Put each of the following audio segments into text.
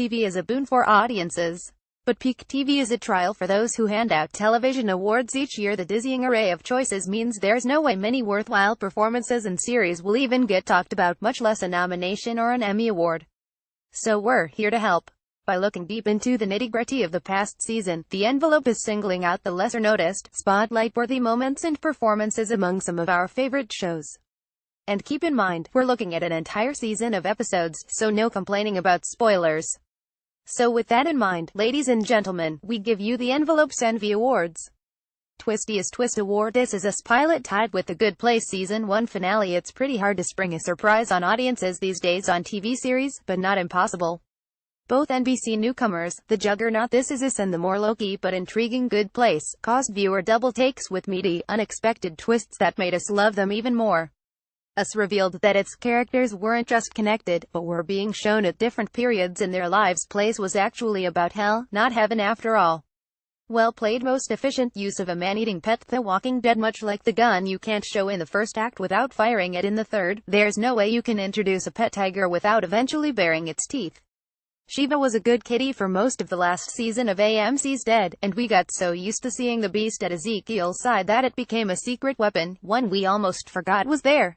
TV is a boon for audiences. But peak TV is a trial for those who hand out television awards each year. The dizzying array of choices means there's no way many worthwhile performances and series will even get talked about, much less a nomination or an Emmy Award. So we're here to help. By looking deep into the nitty-gritty of the past season, The Envelope is singling out the lesser-noticed, spotlight-worthy moments and performances among some of our favorite shows. And keep in mind, we're looking at an entire season of episodes, so no complaining about spoilers. So with that in mind, ladies and gentlemen, we give you The Envelope's Envy Awards. Twistiest Twist Award. This is a pilot tied with the Good Place Season 1 finale. It's pretty hard to spring a surprise on audiences these days on TV series, but not impossible. Both NBC newcomers, the juggernaut This Is Us and the more low-key but intriguing Good Place, caused viewer double takes with meaty, unexpected twists that made us love them even more. Us revealed that its characters weren't just connected, but were being shown at different periods in their lives. Place was actually about hell, not heaven after all. Well played. Most efficient use of a man-eating pet. The Walking Dead. Much like the gun you can't show in the first act without firing it in the third, there's no way you can introduce a pet tiger without eventually baring its teeth. Shiva was a good kitty for most of the last season of AMC's Dead, and we got so used to seeing the beast at Ezekiel's side that it became a secret weapon, one we almost forgot was there.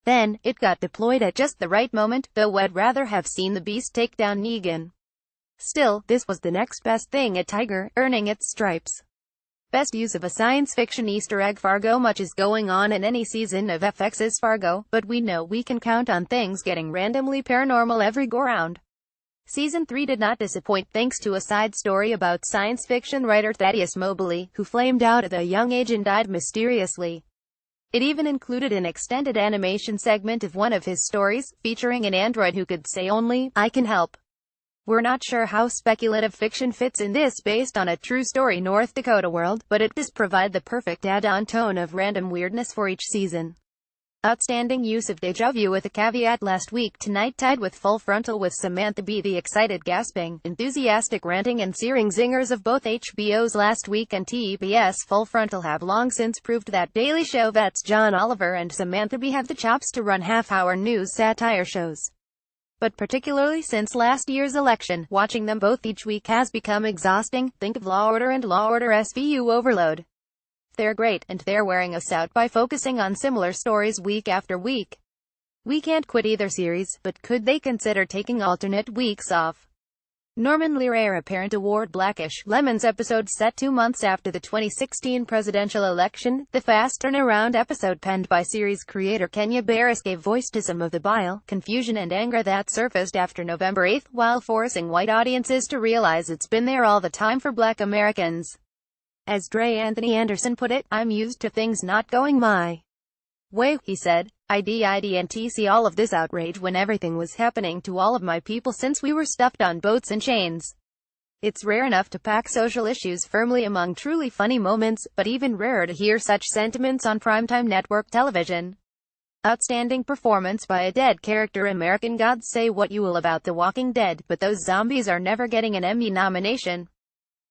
Then, it got deployed at just the right moment, though I'd rather have seen the beast take down Negan. Still, this was the next best thing, a tiger, earning its stripes. Best use of a science fiction Easter egg. Fargo. Much is going on in any season of FX's Fargo, but we know we can count on things getting randomly paranormal every go-round. Season 3 did not disappoint thanks to a side story about science fiction writer Thaddeus Mobley, who flamed out at a young age and died mysteriously. It even included an extended animation segment of one of his stories, featuring an android who could say only, "I can help." We're not sure how speculative fiction fits in this based on a true story North Dakota world, but it does provide the perfect add-on tone of random weirdness for each season. Outstanding use of déjà vu with a caveat. Last week tonight tied with Full Frontal with Samantha Bee. The excited gasping, enthusiastic ranting and searing zingers of both HBO's Last Week and TBS Full Frontal have long since proved that Daily Show vets John Oliver and Samantha Bee have the chops to run half-hour news satire shows. But particularly since last year's election, watching them both each week has become exhausting. Think of Law Order and Law Order SVU overload. They're great, and they're wearing us out by focusing on similar stories week after week. We can't quit either series, but could they consider taking alternate weeks off? Norman Lear Heir Apparent Award. Blackish Lemons episode set 2 months after the 2016 presidential election. The fast turnaround episode penned by series creator Kenya Barris gave voice to some of the bile, confusion and anger that surfaced after November 8, while forcing white audiences to realize it's been there all the time for Black Americans. As Dre Anthony Anderson put it, "I'm used to things not going my way," he said. I didn't see all of this outrage when everything was happening to all of my people since we were stuffed on boats and chains. It's rare enough to pack social issues firmly among truly funny moments, but even rarer to hear such sentiments on primetime network television. Outstanding performance by a dead character. American Gods. Say what you will about The Walking Dead, but those zombies are never getting an Emmy nomination.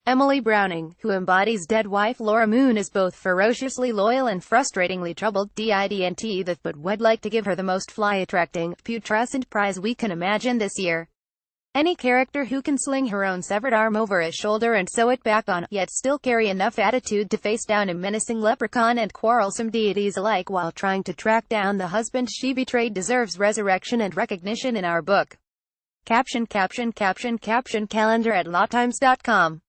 Emily Browning, who embodies dead wife Laura Moon, is both ferociously loyal and frustratingly troubled. But we'd like to give her the most fly-attracting, putrescent prize we can imagine this year. Any character who can sling her own severed arm over his shoulder and sew it back on, yet still carry enough attitude to face down a menacing leprechaun and quarrelsome deities alike while trying to track down the husband she betrayed deserves resurrection and recognition in our book. Caption calendar at lawtimes.com